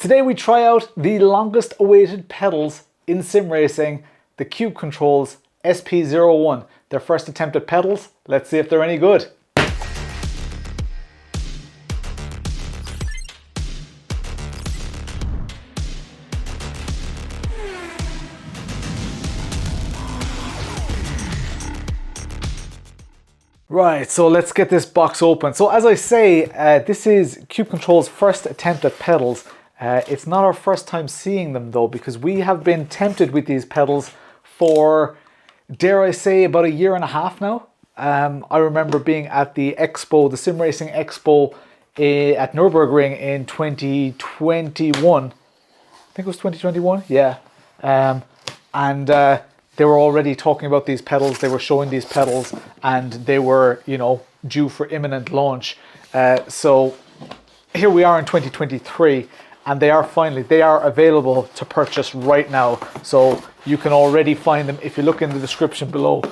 Today we try out the longest awaited pedals in sim racing, the Cube Controls SP01. Their first attempt at pedals. Let's see if they're any good. Right, so let's get this box open. So as I say, this is Cube Control's first attempt at pedals. It's not our first time seeing them though, because we have been tempted with these pedals for, dare I say, about a year and a half now. I remember being at the expo, the sim racing expo at Nurburgring in 2021. I think it was 2021, yeah. They were already talking about these pedals, they were showing these pedals, and they were, you know, due for imminent launch. So here we are in 2023, and they are available to purchase right now. So you can already find them. If you look in the description below,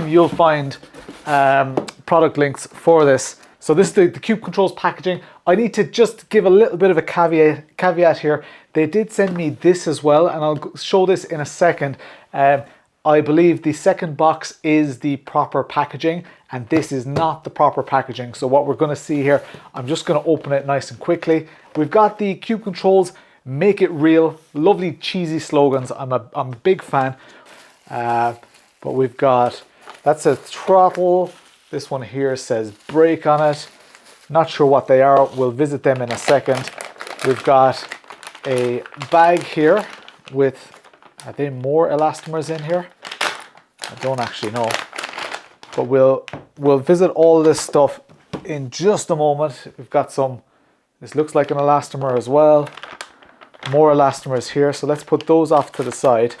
you'll find product links for this. So this is the Cube Controls packaging. I need to just give a little bit of a caveat here. They did send me this as well, and I'll show this in a second. I believe the second box is the proper packaging, and this is not the proper packaging. So what we're going to see here, I'm just going to open it nice and quickly. We've got the Cube Controls Make It Real. Lovely cheesy slogans. I'm a big fan. But we've got, that's a throttle. This one here says brake on it. Not sure what they are. We'll visit them in a second. We've got a bag here with, are there more elastomers in here? I don't actually know. But we'll visit all this stuff in just a moment. We've got some, this looks like an elastomer as well. More elastomers here, so let's put those off to the side.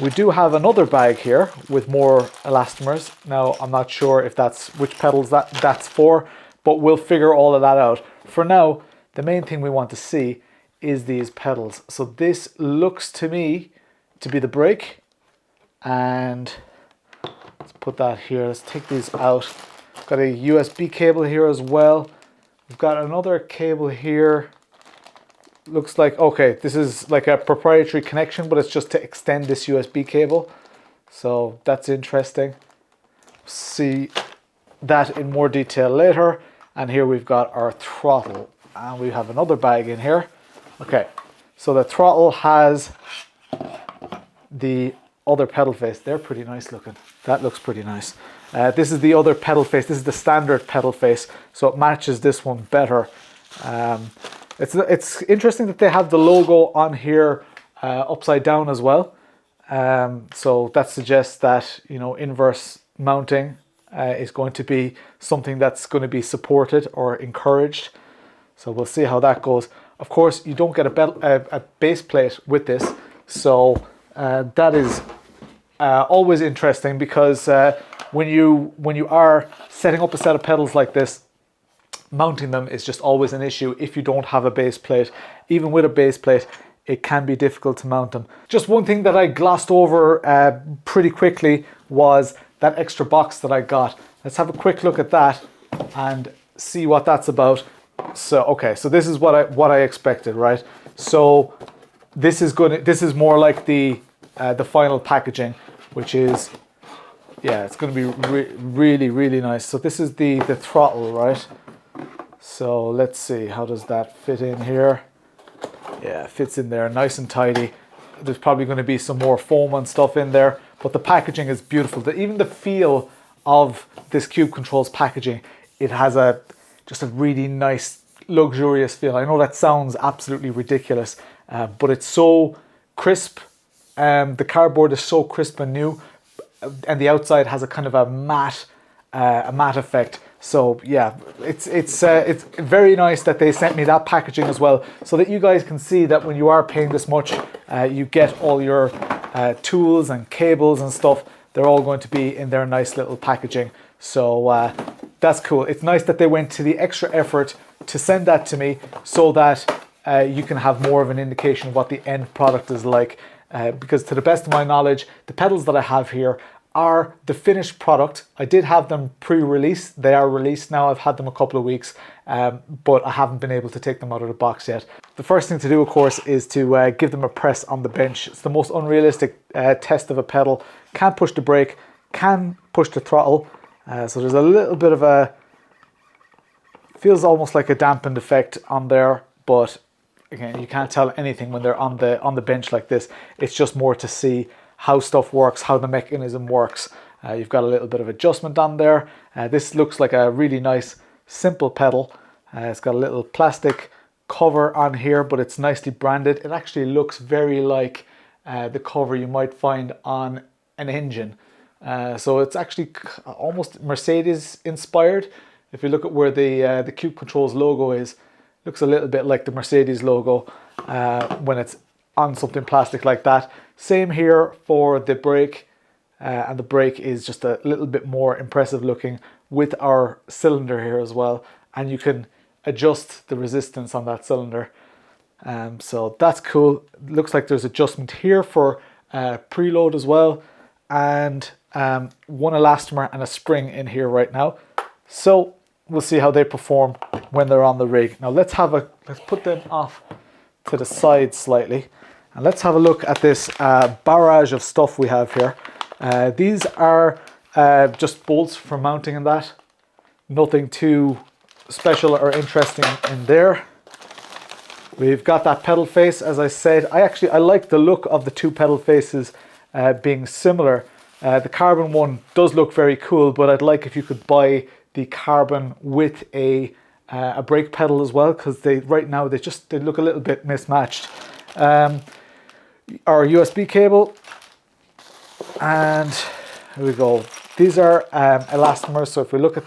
We do have another bag here with more elastomers. Now, I'm not sure if that's which pedals that's for, but we'll figure all of that out. For now, the main thing we want to see is these pedals. So this looks to me to be the brake, and let's put that here. Let's take these out. Got a USB cable here as well. We've got another cable here. Looks like, okay, this is like a proprietary connection, but it's just to extend this USB cable. So that's interesting. See that in more detail later. And here we've got our throttle, and we have another bag in here. Okay, so the throttle has the other pedal face. They're pretty nice looking. That looks pretty nice. This is the other pedal face. This is the standard pedal face, so it matches this one better. It's interesting that they have the logo on here upside down as well. So that suggests that, you know, inverse mounting is going to be something that's going to be supported or encouraged. So we'll see how that goes. Of course, you don't get a base plate with this, so that is always interesting, because when you are setting up a set of pedals like this, mounting them is just always an issue if you don't have a base plate. Even with a base plate, it can be difficult to mount them. Just one thing that I glossed over pretty quickly was that extra box that I got. Let's have a quick look at that and see what that's about. So okay, so this is what I expected, right? So this is more like the final packaging, which is, yeah, it's going to be really nice. So this is the throttle, right? So let's see, how does that fit in here? Yeah, it fits in there nice and tidy. There's probably going to be some more foam and stuff in there, but the packaging is beautiful. Even the feel of this Cube Controls packaging, it has just a really nice, luxurious feel. I know that sounds absolutely ridiculous, but it's so crisp. The cardboard is so crisp and new, and the outside has a kind of a matte effect. So yeah, it's very nice that they sent me that packaging as well, so that you guys can see that when you are paying this much, you get all your tools and cables and stuff. They're all going to be in their nice little packaging. So that's cool. It's nice that they went to the extra effort to send that to me, so that you can have more of an indication of what the end product is like. Because to the best of my knowledge, the pedals that I have here are the finished product. I did have them pre-released. They are released now. I've had them a couple of weeks, but I haven't been able to take them out of the box yet. The first thing to do, of course, is to give them a press on the bench. It's the most unrealistic test of a pedal. Can't push the brake, can push the throttle. So there's a little bit of a, feels almost like a dampened effect on there, but again, you can't tell anything when they're on the bench like this. It's just more to see how stuff works, how the mechanism works. You've got a little bit of adjustment on there. This looks like a really nice, simple pedal. It's got a little plastic cover on here, but it's nicely branded. It actually looks very like the cover you might find on an engine. So it's actually almost Mercedes inspired. If you look at where the Cube Controls logo is, looks a little bit like the Mercedes logo when it's on something plastic like that. Same here for the brake, and the brake is just a little bit more impressive looking with our cylinder here as well, and you can adjust the resistance on that cylinder. So that's cool. Looks like there's adjustment here for preload as well, and one elastomer and a spring in here right now. So we'll see how they perform when they're on the rig. Now let's put them off to the side slightly, and let's have a look at this barrage of stuff we have here. These are just bolts for mounting and that. Nothing too special or interesting in there. We've got that pedal face, as I said. I like the look of the two pedal faces being similar. The carbon one does look very cool, but I'd like if you could buy the carbon with a brake pedal as well, because right now they look a little bit mismatched. Our USB cable, and here we go. These are elastomers. So if we look at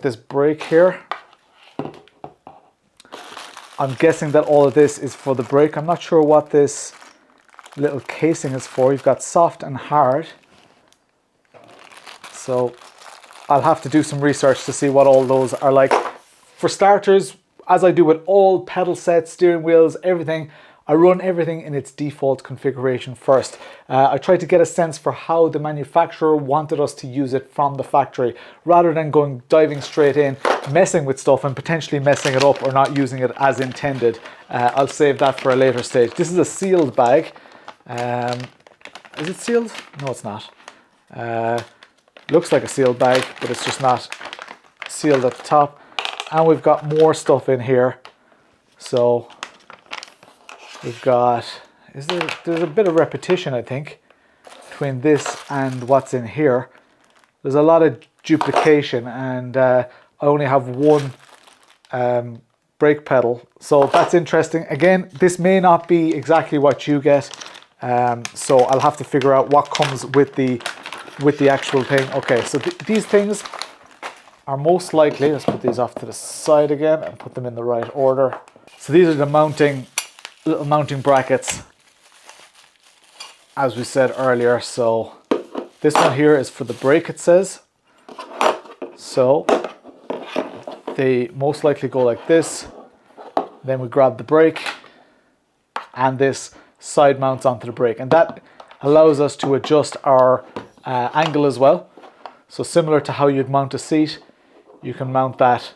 this brake here, I'm guessing that all of this is for the brake. I'm not sure what this little casing is for. You've got soft and hard. So I'll have to do some research to see what all those are like. For starters, as I do with all pedal sets, steering wheels, everything, I run everything in its default configuration first. I try to get a sense for how the manufacturer wanted us to use it from the factory, rather than diving straight in, messing with stuff and potentially messing it up or not using it as intended. I'll save that for a later stage. This is a sealed bag. Is it sealed? No, it's not. Looks like a sealed bag, but it's just not sealed at the top. And we've got more stuff in here. So we've got, there's a bit of repetition, I think, between this and what's in here. There's a lot of duplication, and I only have one brake pedal. So that's interesting. Again, this may not be exactly what you get. So I'll have to figure out what comes with the actual thing. Okay, so these things are most likely, let's put these off to the side again and put them in the right order. So these are the little mounting brackets, as we said earlier. So this one here is for the brake, it says. So they most likely go like this. Then we grab the brake, and this side mounts onto the brake, and that allows us to adjust our angle as well. So similar to how you'd mount a seat, you can mount that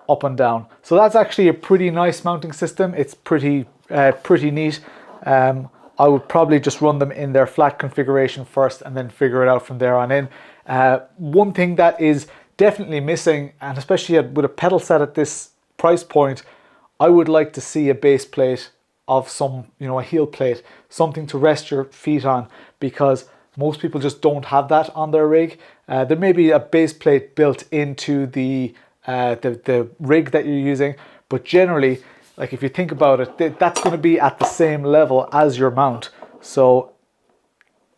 up and down. So that's actually a pretty nice mounting system. It's pretty neat. I would probably just run them in their flat configuration first and then figure it out from there on in. One thing that is definitely missing, and especially with a pedal set at this price point, I would like to see a base plate of some, a heel plate, something to rest your feet on, because most people just don't have that on their rig. There may be a base plate built into the rig that you're using, but generally, like if you think about it, that's going to be at the same level as your mount. So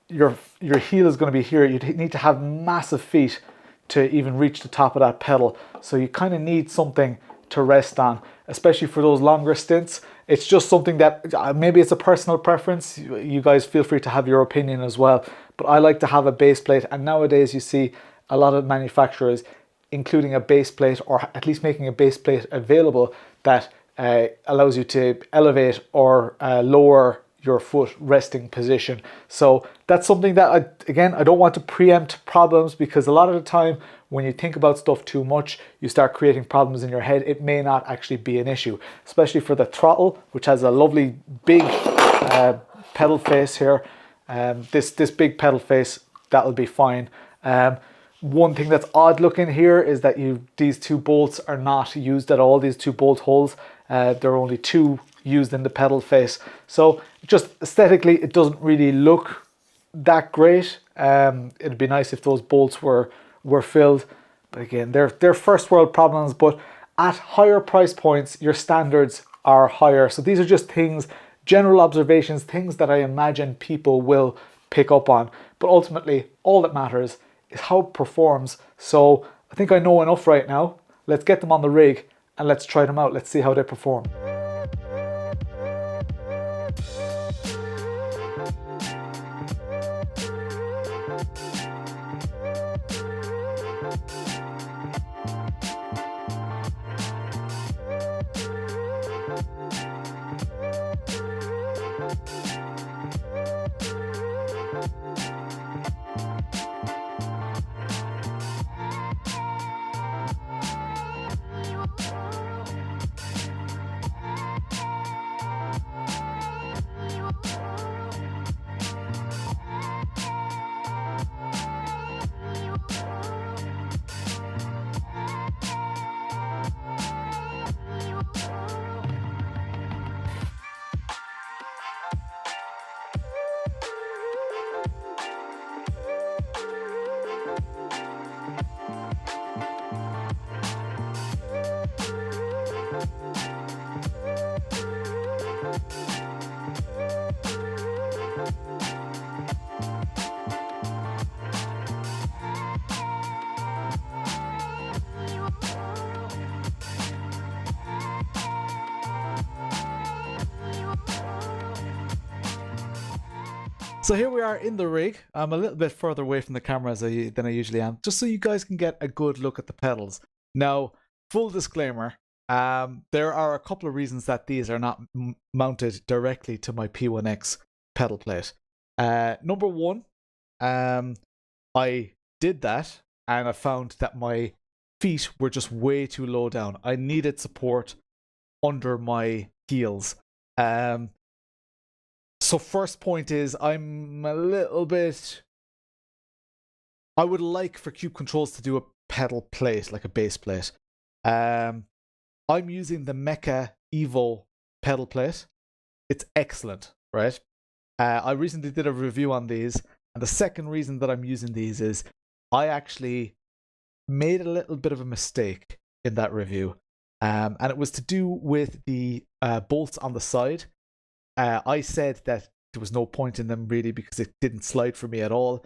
your heel is going to be here. You need to have massive feet to even reach the top of that pedal. So you kind of need something to rest on, especially for those longer stints. It's just something that maybe it's a personal preference. You guys feel free to have your opinion as well. But I like to have a base plate, and nowadays you see a lot of manufacturers including a base plate, or at least making a base plate available that allows you to elevate or lower your foot resting position. So that's something that, I don't want to preempt problems, because a lot of the time when you think about stuff too much, you start creating problems in your head. It may not actually be an issue, especially for the throttle, which has a lovely big pedal face here. This big pedal face, that'll be fine. One thing that's odd looking here is that these two bolts are not used at all. These two bolt holes, there are only two used in the pedal face. So just aesthetically, it doesn't really look that great. It'd be nice if those bolts were filled. But again, they're first world problems, but at higher price points, your standards are higher. So these are just things, general observations, things that I imagine people will pick up on. But ultimately, all that matters is how it performs. So I think I know enough right now. Let's get them on the rig and let's try them out. Let's see how they perform. So here we are in the rig. I'm a little bit further away from the camera than I usually am, just so you guys can get a good look at the pedals. Now, full disclaimer, there are a couple of reasons that these are not mounted directly to my P1X pedal plate. Number one, I did that and I found that my feet were just way too low down. I needed support under my heels. So first point is I'm a little bit... I would like for Cube Controls to do a pedal plate, like a base plate. I'm using the Mecha Evo pedal plate. It's excellent, right? I recently did a review on these, and the second reason that I'm using these is I actually made a little bit of a mistake in that review. And it was to do with the bolts on the side. I said that there was no point in them really because it didn't slide for me at all.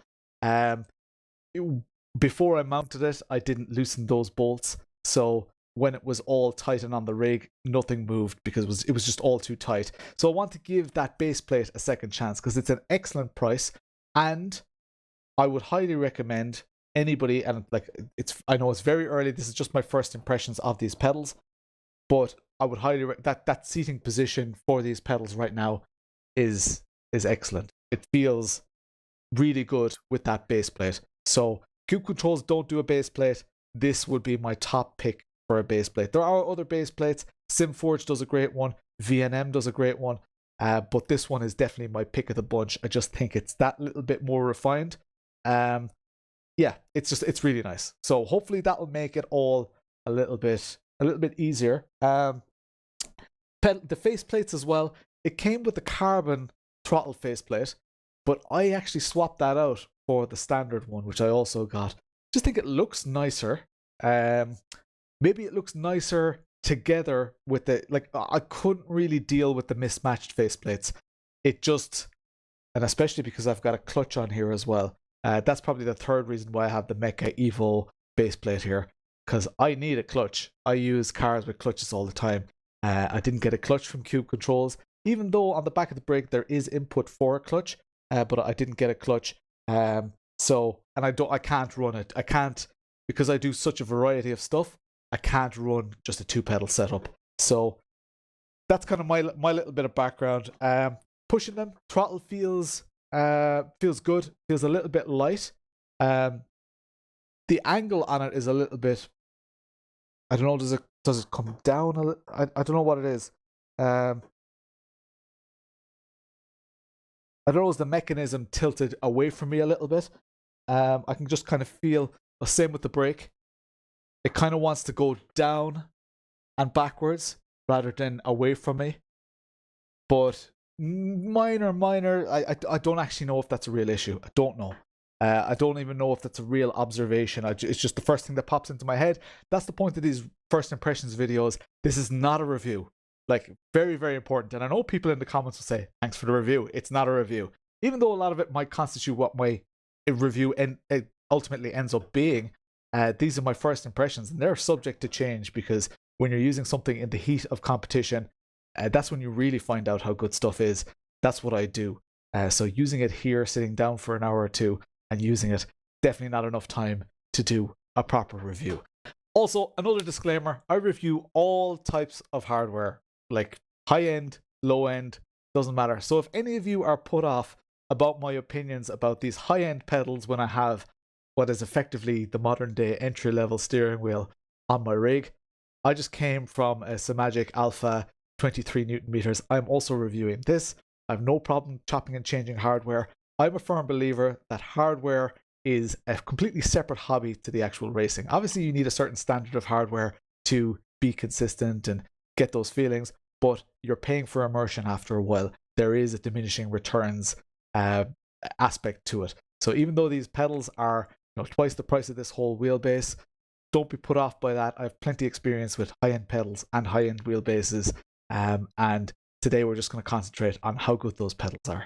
Before I mounted it, I didn't loosen those bolts. So when it was all tightened on the rig, nothing moved because it was just all too tight. So I want to give that base plate a second chance because it's an excellent price. And I would highly recommend anybody, and I know it's very early, this is just my first impressions of these pedals, but I would highly that seating position for these pedals right now is excellent. It feels really good with that base plate. So Cube Controls don't do a base plate. This would be my top pick for a base plate. There are other base plates. SimForge does a great one. VNM does a great one. But this one is definitely my pick of the bunch. I just think it's that little bit more refined. Yeah, it's really nice. So hopefully that will make it all a little bit easier. The face plates as well. It came with the carbon throttle faceplate, but I actually swapped that out for the standard one, which I also got. Just think it looks nicer. Maybe it looks nicer together with the, I couldn't really deal with the mismatched faceplates. It just, and especially because I've got a clutch on here as well. That's probably the third reason why I have the Mecha Evo base plate here, because I need a clutch. I use cars with clutches all the time. I didn't get a clutch from Cube Controls, even though on the back of the brake there is input for a clutch, but I didn't get a clutch. So, and I can't run it. I can't, because I do such a variety of stuff, I can't run just a 2-pedal setup. So that's kind of my little bit of background. pushing them. Throttle feels good. Feels a little bit light. The angle on it is a little bit. I don't know. Does it come down a little? I don't know what it is. I don't know. Is the mechanism tilted away from me a little bit? I can just kind of feel. Same with the brake. It kind of wants to go down and backwards rather than away from me. But minor. I don't actually know if that's a real issue. I don't know. I don't even know if that's a real observation. It's just the first thing that pops into my head. That's the point of these first impressions videos. This is not a review. Like, very, very important. And I know people in the comments will say, thanks for the review. It's not a review. Even though a lot of it might constitute what my review it ultimately ends up being. These are my first impressions, and they're subject to change, because when you're using something in the heat of competition, that's when you really find out how good stuff is. That's what I do. So using it here, sitting down for an hour or two, and using it, definitely not enough time to do a proper review. Also, another disclaimer, I review all types of hardware, like high-end, low-end, doesn't matter. So if any of you are put off about my opinions about these high-end pedals when I have what is effectively the modern-day entry-level steering wheel on my rig, I just came from a Simagic Alpha 23 Newton meters. I'm also reviewing this. I have no problem chopping and changing hardware. I'm a firm believer that hardware is a completely separate hobby to the actual racing. Obviously, you need a certain standard of hardware to be consistent and get those feelings, but you're paying for immersion after a while. There is a diminishing returns aspect to it. So even though these pedals are twice the price of this whole wheelbase, don't be put off by that. I have plenty of experience with high-end pedals and high-end wheelbases, and today we're just going to concentrate on how good those pedals are.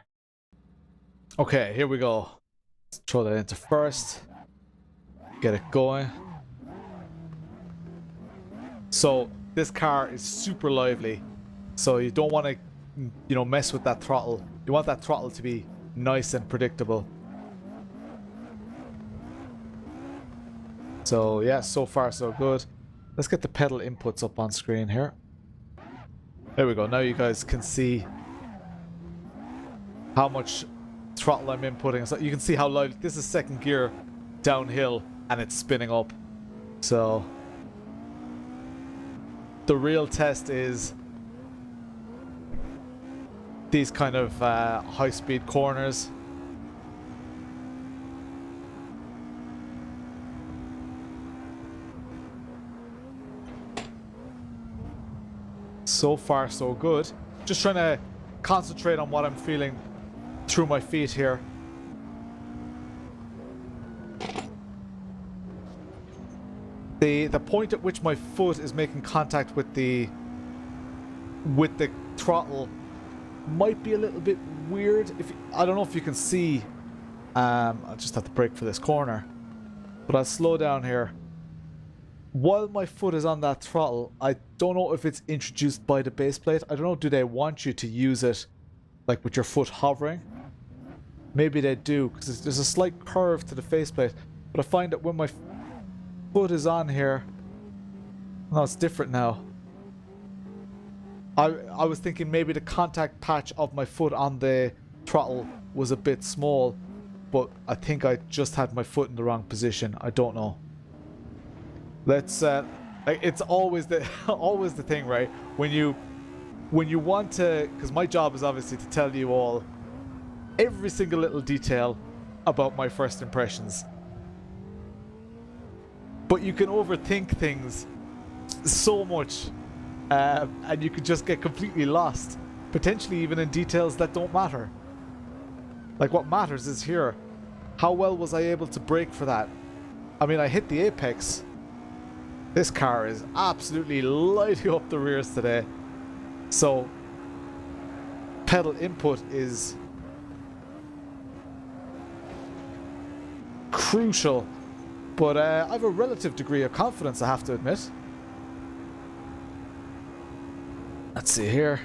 Okay, here we go. Let's throw that into first. Get it going. So this car is super lively, so you don't want to mess with that throttle. You want that throttle to be nice and predictable. So yeah, so far so good. Let's get the pedal inputs up on screen here. There we go. Now you guys can see how much throttle I'm inputting. So you can see how loud. This is second gear downhill and it's spinning up. So the real test is these kind of high-speed corners. So far so good. Just trying to concentrate on what I'm feeling through my feet here. The point at which my foot is making contact with the throttle might be a little bit weird. I don't know if you can see. I'll just have to brake for this corner, but I'll slow down here. While my foot is on that throttle, I don't know if it's introduced by the base plate. I don't know, do they want you to use it like with your foot hovering? Maybe they do, because there's a slight curve to the faceplate. But I find that when my foot is on here, no, it's different now. I was thinking maybe the contact patch of my foot on the throttle was a bit small, but I think I just had my foot in the wrong position. I don't know. Let's it's always the thing, right? When you want to, because my job is obviously to tell you all every single little detail about my first impressions, but you can overthink things so much, and you could just get completely lost, potentially even in details that don't matter. Like, what matters is here, how well was I able to brake for that? I mean, I hit the apex. This car is absolutely lighting up the rears today. So, pedal input is crucial. But I have a relative degree of confidence, I have to admit. Let's see here.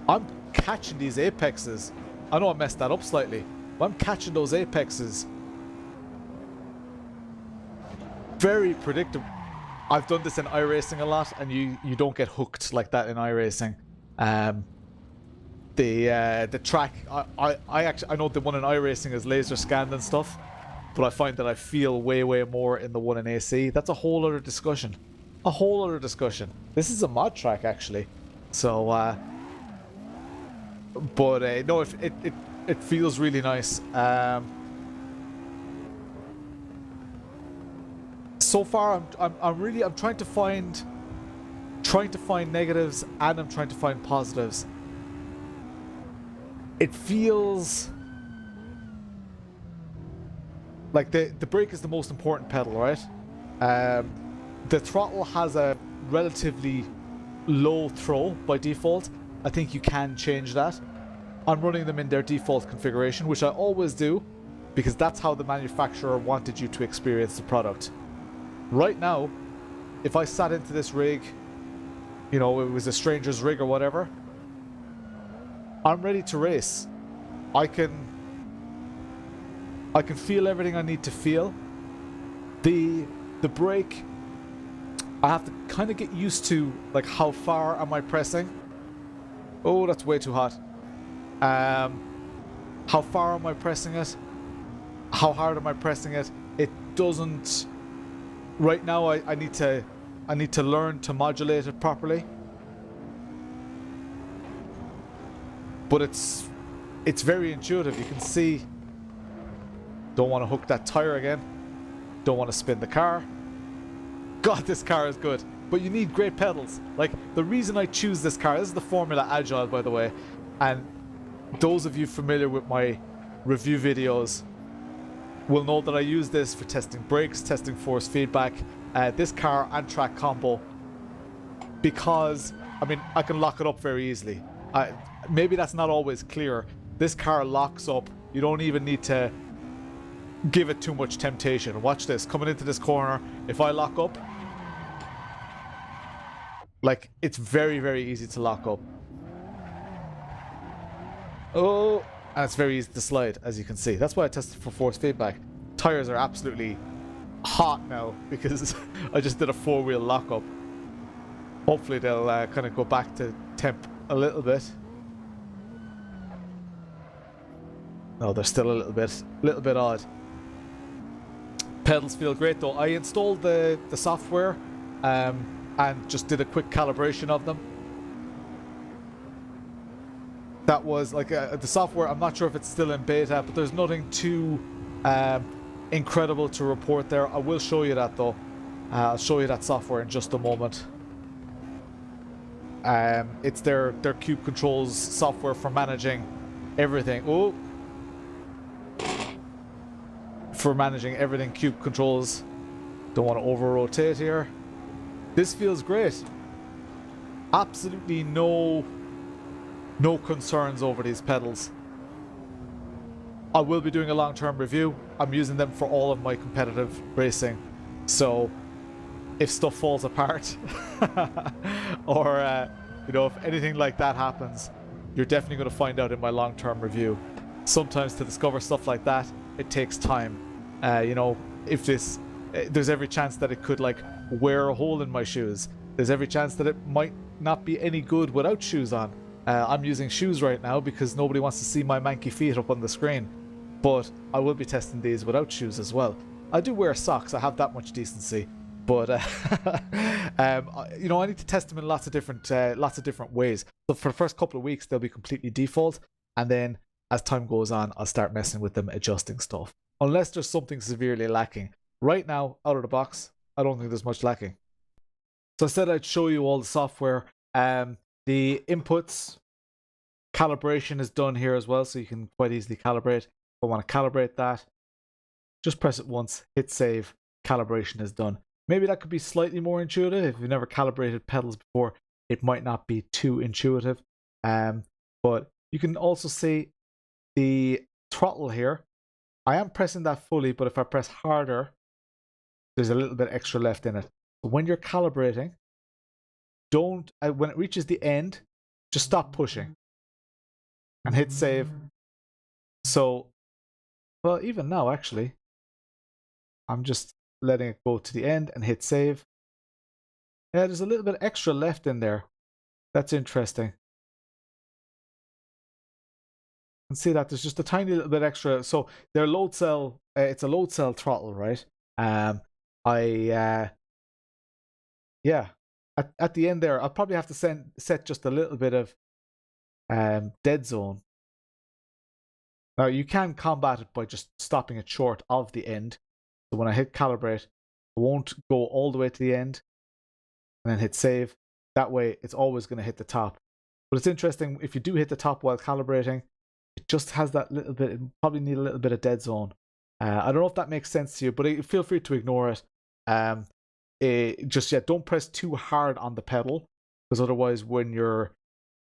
I'm catching these apexes. I know I messed that up slightly, but I'm catching those apexes. Very predictable. I've done this in iRacing a lot, and you don't get hooked like that in iRacing. the track. I know the one in iRacing is laser scanned and stuff, but I find that I feel way more in the one in AC. That's a whole other discussion. A whole other discussion. This is a mod track actually, so but no, it feels really nice. So far, I'm trying to find negatives, and I'm trying to find positives. It feels like the brake is the most important pedal, right? The throttle has a relatively low throw by default. I think you can change that. I'm running them in their default configuration, which I always do, because that's how the manufacturer wanted you to experience the product. Right now, if I sat into this rig, you know, it was a stranger's rig or whatever, I'm ready to race. I can feel everything I need to feel. The brake, I have to kind of get used to, like, how far am I pressing? Oh, that's way too hot. How far am I pressing it? How hard am I pressing it? It doesn't. Right now, I need to learn to modulate it properly. But it's very intuitive. You can see. Don't want to hook that tire again. Don't want to spin the car. God, this car is good. But you need great pedals. Like, the reason I choose this car, this is the Formula Agile, by the way. And those of you familiar with my review videos will know that I use this for testing brakes, testing force feedback, this car and track combo, because, I mean, I can lock it up very easily. Maybe that's not always clear. This car locks up. You don't even need to give it too much temptation. Watch this. Coming into this corner, if I lock up, like, it's very easy to lock up. Oh, and it's very easy to slide, as you can see. That's why I tested for force feedback. Tires are absolutely hot now because I just did a four-wheel lockup. Hopefully they'll kind of go back to temp a little bit. No, they're still a little bit odd. Pedals feel great though. I installed the software and just did a quick calibration of them. That was like the software. I'm not sure if it's still in beta, but there's nothing too incredible to report there. I will show you that though. I'll show you that software in just a moment. It's their Cube Controls software for managing everything. Oh, for managing everything Cube Controls. Don't want to over rotate here. This feels great. Absolutely no concerns over these pedals. I will be doing a long-term review. I'm using them for all of my competitive racing. So if stuff falls apart or you know, if anything like that happens, you're definitely going to find out in my long-term review. Sometimes to discover stuff like that, it takes time. You know, if this, there's every chance that it could like wear a hole in my shoes. There's every chance that it might not be any good without shoes on. I'm using shoes right now because nobody wants to see my manky feet up on the screen. But I will be testing these without shoes as well. I do wear socks. I have that much decency. But you know, I need to test them in lots of different ways. So for the first couple of weeks, they'll be completely default, and then as time goes on, I'll start messing with them, adjusting stuff. Unless there's something severely lacking. Right now, out of the box, I don't think there's much lacking. So I said I'd show you all the software. The inputs calibration is done here as well, so you can quite easily calibrate. If I want to calibrate that, just press it once, hit save, calibration is done. Maybe that could be slightly more intuitive. If you've never calibrated pedals before, it might not be too intuitive. But you can also see the throttle here. I am pressing that fully, but if I press harder, there's a little bit extra left in it. So when you're calibrating, don't, when it reaches the end, just stop pushing and hit save. So, well, even now, actually, I'm just letting it go to the end and hit save. Yeah, there's a little bit extra left in there. That's interesting. can see that there's just a tiny little bit extra. So their load cell, it's a load cell throttle, right? Yeah, at the end there, I'll probably have to set just a little bit of dead zone. Now you can combat it by just stopping it short of the end. So when I hit calibrate, I won't go all the way to the end and then hit save. That way it's always going to hit the top. But it's interesting, if you do hit the top while calibrating, it just has that little bit, it probably need a little bit of dead zone. I don't know if that makes sense to you, but feel free to ignore it. Don't press too hard on the pedal, because otherwise when you're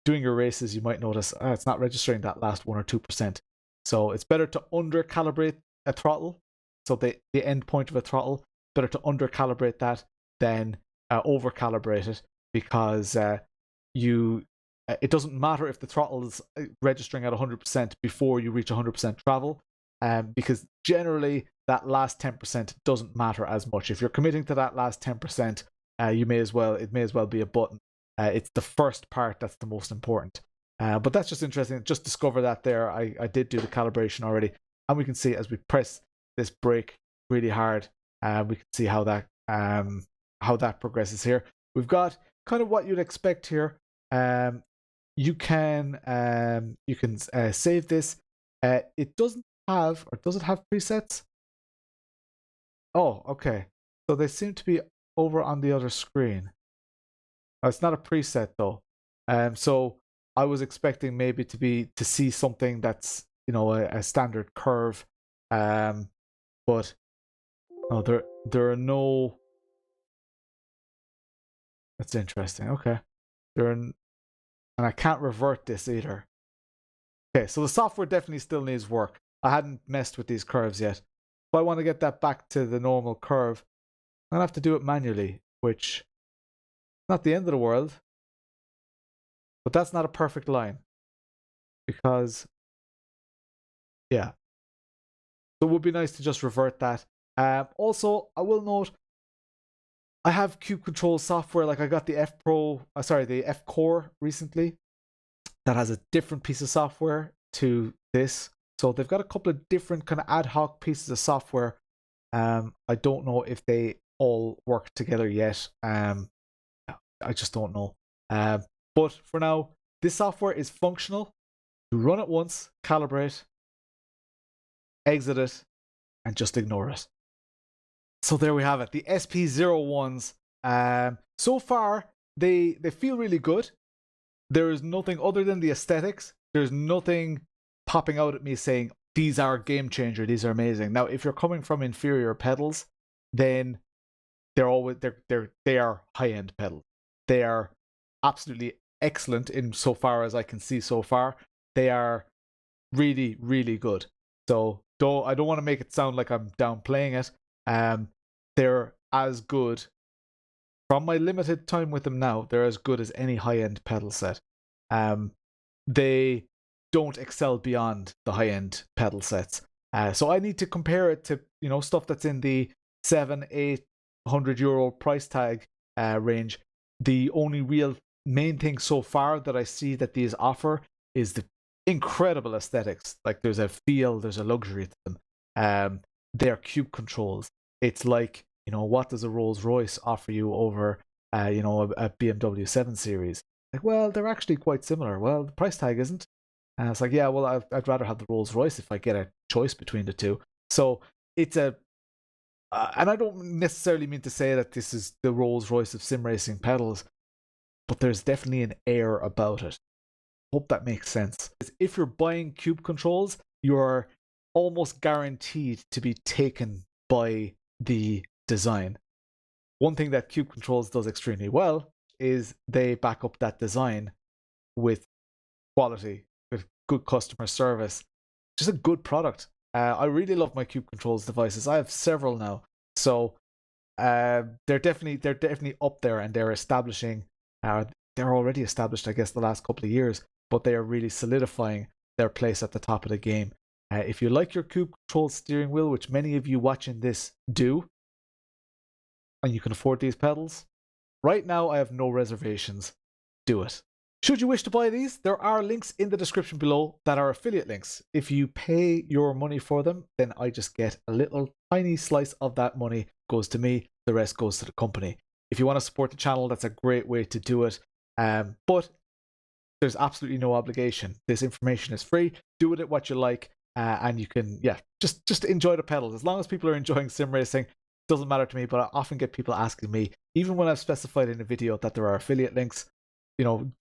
doing your races, you might notice it's not registering that last 1 or 2%. So it's better to under calibrate a throttle. So the end point of a throttle, better to under calibrate that than over calibrate it, because it doesn't matter if the throttle is registering at 100% before you reach 100% travel, because generally that last 10% doesn't matter as much. If you're committing to that last 10%, it may as well be a button. It's the first part that's the most important. But that's just interesting. Just discover that there. I did do the calibration already, and we can see as we press this brake really hard, we can see how that progresses here. We've got kind of what you'd expect here. You can save this. It doesn't have, or does it have presets? Oh, okay. So they seem to be over on the other screen. Oh, it's not a preset though. So I was expecting maybe to see something that's, you know, a standard curve. But no, there are no. That's interesting. Okay. And I can't revert this either. Okay, so the software definitely still needs work. I hadn't messed with these curves yet. If I want to get that back to the normal curve, I'll have to do it manually, which is not the end of the world. But that's not a perfect line. Because, yeah. So it would be nice to just revert that. Also, I will note, I have Cube Control software. Like I got the the F Core recently. That has a different piece of software to this. So they've got a couple of different kind of ad hoc pieces of software. I don't know if they all work together yet. I just don't know. But for now, this software is functional. You run it once, calibrate, exit it, and just ignore it. So there we have it. The SP01s. So far, they feel really good. There is nothing other than the aesthetics. There's nothing popping out at me saying, these are game changer, these are amazing. Now, if you're coming from inferior pedals, then they are high-end pedals. They are absolutely excellent in so far as I can see so far. They are really, really good. So I don't want to make it sound like I'm downplaying it. They're as good. From my limited time with them now, they're as good as any high-end pedal set. They don't excel beyond the high-end pedal sets. So I need to compare it to, you know, stuff that's in the 700-800 euro price tag range. The only real main thing so far that I see that these offer is the incredible aesthetics. Like there's a feel, there's a luxury to them. They're Cube Controls. It's like, you know, what does a Rolls Royce offer you over, you know, a BMW 7 Series? Like, well, they're actually quite similar. Well, the price tag isn't. And it's like, yeah, well, I'd rather have the Rolls Royce if I get a choice between the two. So it's and I don't necessarily mean to say that this is the Rolls Royce of sim racing pedals, but there's definitely an air about it. Hope that makes sense. If you're buying Cube Controls, you're almost guaranteed to be taken by the design. One thing that Cube Controls does extremely well is they back up that design with quality, with good customer service. Just a good product. I really love my Cube Controls devices. I have several now. So they're definitely up there, and they're establishing. They're already established, I guess, the last couple of years, but they are really solidifying their place at the top of the game. If you like your Cube Controls steering wheel, which many of you watching this do, and you can afford these pedals, right now I have no reservations. Do it. Should you wish to buy these, there are links in the description below that are affiliate links. If you pay your money for them, then I just get a little tiny slice of that money, goes to me, the rest goes to the company. If you want to support the channel, that's a great way to do it. But there's absolutely no obligation. This information is free. Do with it what you like, and you can, just enjoy the pedals. As long as people are enjoying sim racing, doesn't matter to me. But I often get people asking me, even when I've specified in a video that there are affiliate links,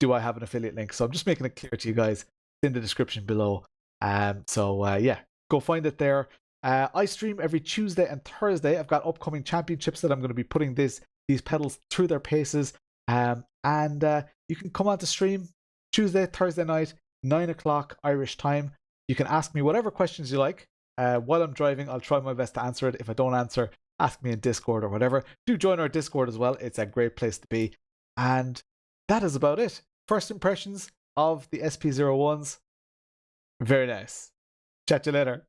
do I have an affiliate link? So I'm just making it clear to you guys. It's in the description below. Go find it there. I stream every Tuesday and Thursday. I've got upcoming championships that I'm going to be putting these pedals through their paces. You can come on to stream Tuesday, Thursday night, 9 o'clock Irish time. You can ask me whatever questions you like. While I'm driving, I'll try my best to answer it. If I don't answer, ask me in Discord or whatever. Do join our Discord as well. It's a great place to be. And that is about it. First impressions of the SP01s. Very nice. Chat to you later.